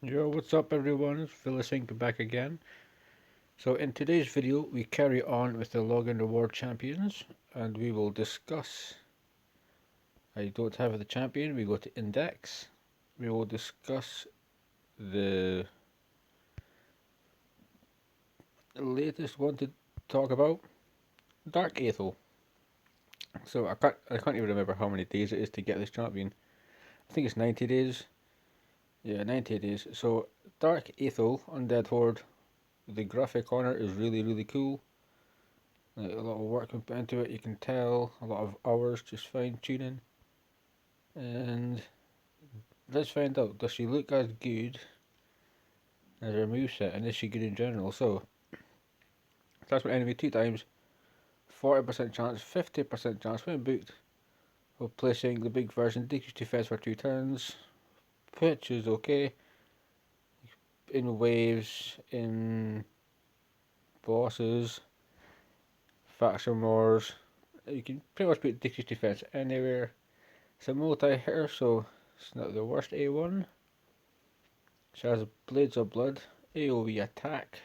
Yo, what's up everyone? It's Vilisink back again. So in today's video we carry on with the login reward champions and we will discuss, I don't have the champion, we go to index. We will discuss the latest one to talk about, Dark Athel. So I can't even remember how many days it is to get this champion. I think it's 90 days. Yeah, 90 days. So Dark Athel, Undead Horde, the graphic on it is really cool. Like, a lot of work went into it, you can tell, a lot of hours just fine tuning. And let's find out, does she look as good as her moveset, and is she good in general? So, attach my enemy 2 times, 40% chance, 50% chance when booked of placing the big version, decrease defense for 2 turns. Pitch is okay. In waves, in bosses, faction wars, you can pretty much put decrease defense anywhere. It's a multi-hitter, so it's not the worst A1. She has Blades of Blood, AoE attack,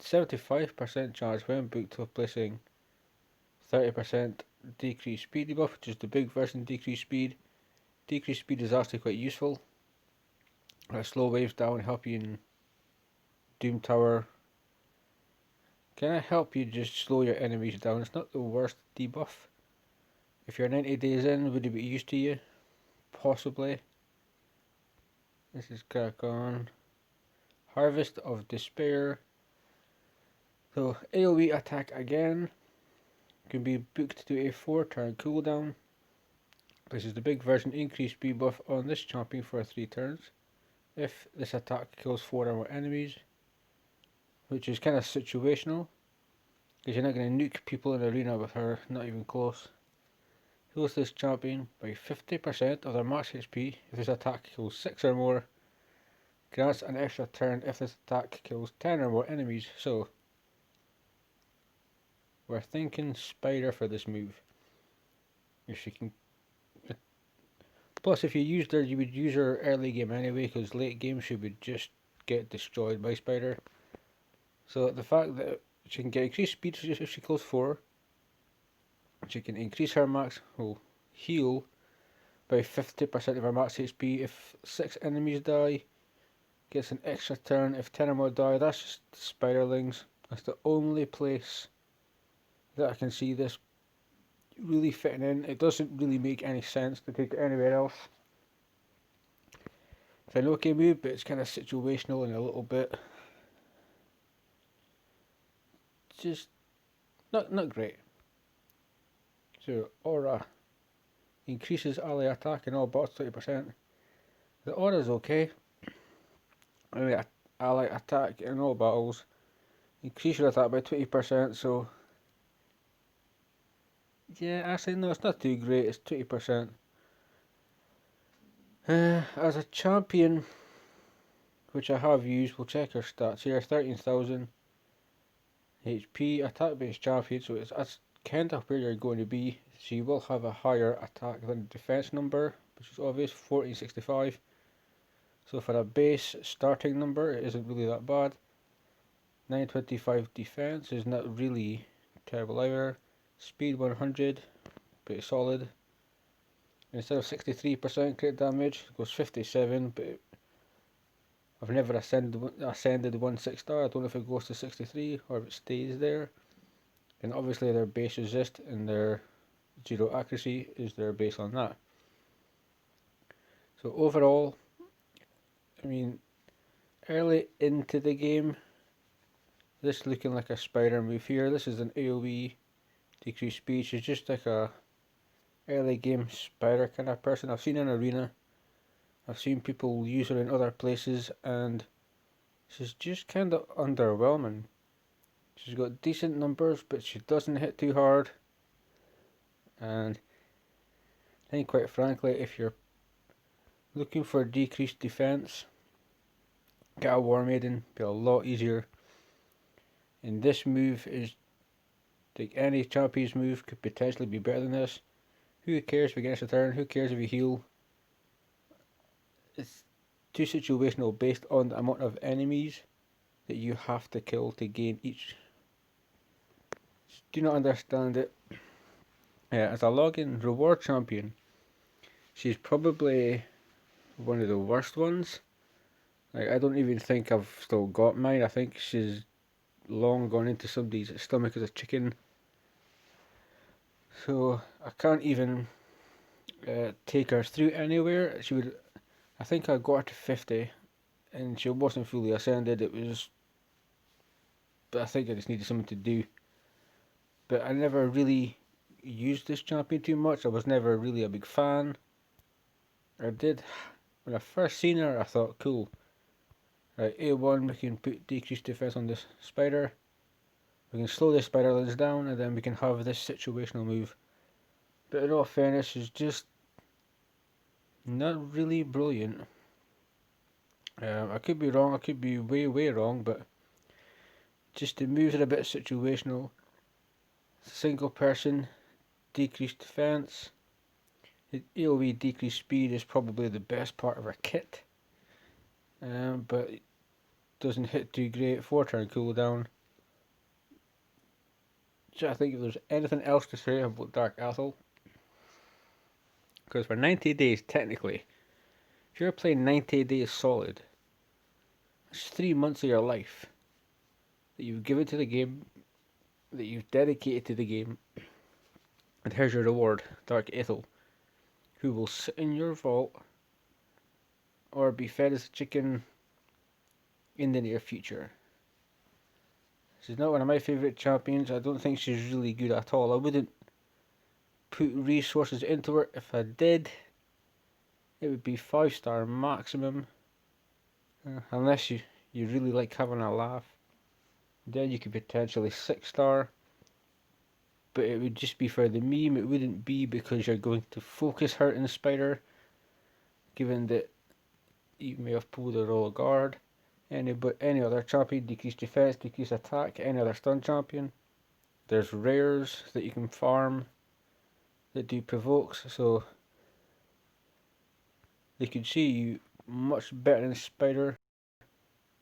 75% chance when booked of placing 30% decreased speed debuff, which is the big version decreased speed. Decreased speed is actually quite useful. Slow waves down, help you in Doom Tower. Can I help you just slow your enemies down? It's not the worst debuff. If you're 90 days in, would it be used to you? Possibly. This is crack on. Harvest of Despair. So AoE attack again. Can be booked to a 4-turn cooldown. This is the big version increased speed buff on this champion for 3 turns. If this attack kills 4 or more enemies, which is kind of situational, because you're not going to nuke people in the arena with her, not even close. Heals this champion by 50% of their max HP if this attack kills 6 or more. Grants an extra turn if this attack kills 10 or more enemies. So, we're thinking Spider for this move. If she can. Plus, if you used her, you would use her early game anyway, because late game she would just get destroyed by Spider. So the fact that she can get increased speed if she kills 4, she can increase her max heal by 50% of her max HP if 6 enemies die, gets an extra turn if 10 or more die. That's just Spiderlings. That's the only place that I can see this really fitting in. It doesn't really make any sense to take it anywhere else. It's an okay move, but it's kind of situational and a little bit just not great. So Aura increases ally attack in all bots 20%. The Aura is okay. I mean, ally attack in all battles. Increase your attack by 20%, so yeah, actually no, it's not too great, it's 20%. As a champion, which I have used, we'll check her stats here. 13,000 HP, attack based champion, so that's kind of where you're going to be. She will have a higher attack than defense number, which is obvious, 1465. So for a base starting number, it isn't really that bad. 925 defense is not really terrible either. Speed 100, pretty solid. Instead of 63% crit damage, it goes 57, but I've never ascended 1 6-star. I don't know if it goes to 63 or if it stays there. And obviously their base resist and their 0 accuracy is their base on that. So overall, I mean, early into the game, this looking like a spider move here. This is an AoE decreased speed. She's just like a early game spider kind of person. I've seen her in arena. I've seen people use her in other places, and she's just kind of underwhelming. She's got decent numbers, but she doesn't hit too hard. And I think, quite frankly, if you're looking for decreased defense, get a War Maiden, be a lot easier. And this move is like any champion's move could potentially be better than this. Who cares if you get a turn? Who cares if you heal? It's too situational based on the amount of enemies that you have to kill to gain each. Do not understand it. As a login reward champion, she's probably one of the worst ones. Like, I don't even think I've still got mine. I think she's long gone into somebody's stomach as a chicken. So I can't even take her through anywhere. She would. I think I got her to 50, and she wasn't fully ascended. It was, but I think I just needed something to do. But I never really used this champion too much. I was never really a big fan. I did when I first seen her. I thought, cool. Right, A1, we can put decreased defense on this spider. We can slow the spider legs down, and then we can have this situational move. But in all fairness, she's just not really brilliant. I could be wrong. I could be way wrong, but just the moves are a bit situational. Single person, decreased defense. AoE decreased speed is probably the best part of her kit, but it doesn't hit too great. 4-turn cooldown. So I think if there's anything else to say about Dark Athel, because for 90 days technically, if you're playing 90 days solid, that's 3 months of your life that you've given to the game, that you've dedicated to the game, and here's your reward, Dark Athel, who will sit in your vault or be fed as a chicken in the near future. She's not one of my favourite champions. I don't think she's really good at all. I wouldn't put resources into her. If I did, it would be 5-star maximum. Unless you really like having a laugh. Then you could potentially 6-star. But it would just be for the meme. It wouldn't be because you're going to focus her in Spider. Given that you may have pulled a roll of guard. Any other champion, decrease defense, decrease attack, any other stun champion. There's rares that you can farm that do provokes, so they could see you much better in Spider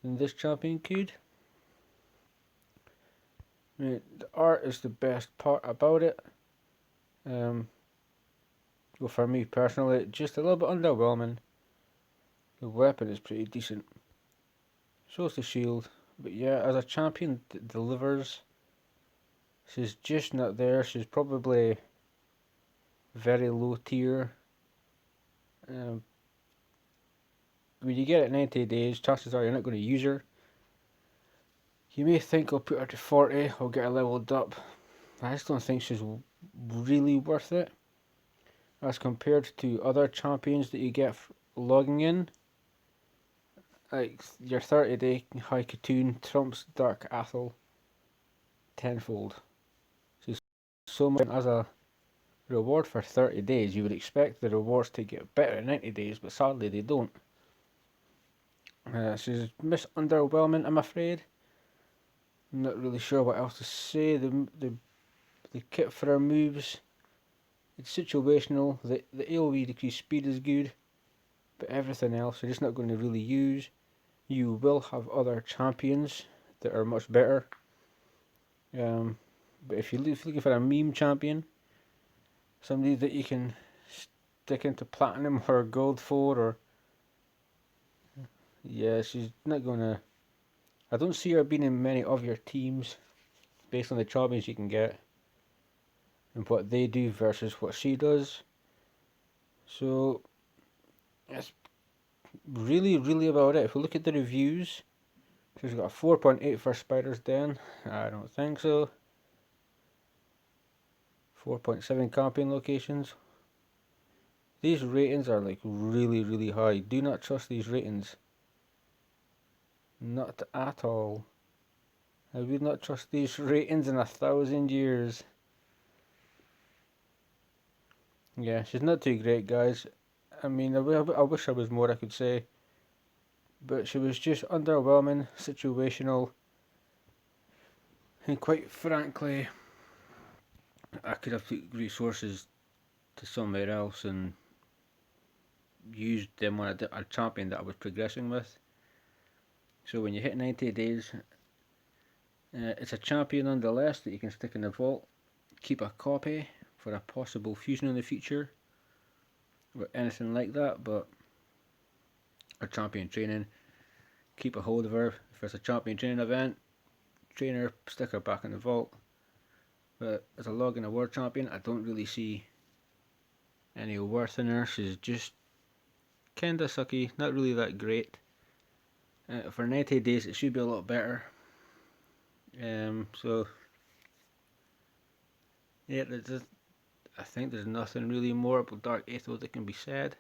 than this champion could. I mean, the art is the best part about it. Well, for me personally, just a little bit underwhelming. The weapon is pretty decent. So is the shield. But yeah, as a champion that delivers, she's just not there. She's probably very low tier. When you get it 90 days, chances are you're not going to use her. You may think I'll put her to 40, I'll get her leveled up. I just don't think she's really worth it. As compared to other champions that you get logging in. Like your 30-day High Katoon trumps Dark Athel tenfold. She's so much as a reward for 30 days. You would expect the rewards to get better in 90 days, but sadly they don't. She's underwhelming, I'm afraid. I'm not really sure what else to say. The kit for her moves, it's situational. The AoE decreased speed is good, but everything else you're just not going to really use. You will have other champions that are much better. But if you're looking for a meme champion, somebody that you can stick into platinum or gold for, or yeah, she's not gonna. I don't see her being in many of your teams, based on the champions you can get and what they do versus what she does. So that's really about it. If we look at the reviews, she's got a 4.8 for Spider's Den. I don't think so. 4.7 camping locations. These ratings are like really high. Do not trust these ratings. Not at all. I would not trust these ratings in 1,000 years. Yeah, she's not too great, guys. I mean, I wish there was more I could say. But she was just underwhelming, situational. And quite frankly, I could have put resources to somewhere else and used them on a champion that I was progressing with. So when you hit 90 days, it's a champion nonetheless that you can stick in the vault, keep a copy for a possible fusion in the future, or anything like that, but a champion training, keep a hold of her. If there's a champion training event, train her, stick her back in the vault. But as a login award champion, I don't really see any worth in her. She's just kinda sucky, not really that great. For 90 days it should be a lot better. So yeah, I think there's nothing really more about Dark Athel that can be said.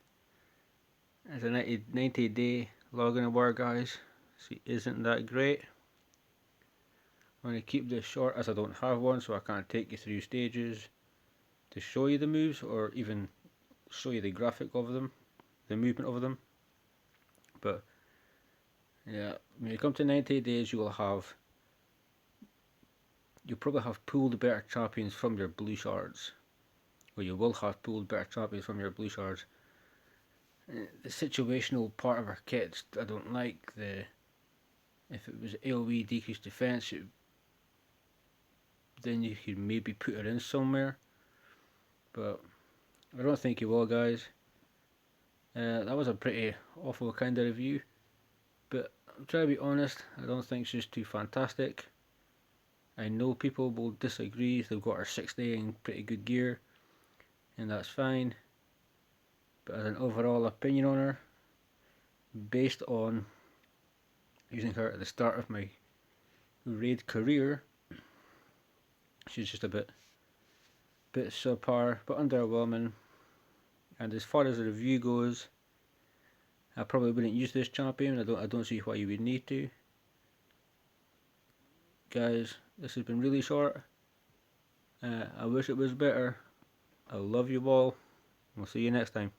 As a 90 day login award, guys, she isn't that great. I'm going to keep this short as I don't have one, so I can't take you through stages to show you the moves or even show you the graphic of them, the movement of them. But yeah, when you come to 90 days, you'll probably have pulled better champions from your blue shards, or you will have pulled better champions from your blue shards. The situational part of our kits, I don't like. If it was AoE decreased defense, then you could maybe put her in somewhere, but I don't think you will, guys. That was a pretty awful kind of review, but I'm trying to be honest. I don't think she's too fantastic. I know people will disagree. They've got her 60 in pretty good gear, and that's fine. But as an overall opinion on her, based on using her at the start of my raid career, she's just a bit subpar, but underwhelming. And as far as the review goes, I probably wouldn't use this champion. I don't see why you would need to. Guys, this has been really short. I wish it was better. I love you all. We'll see you next time.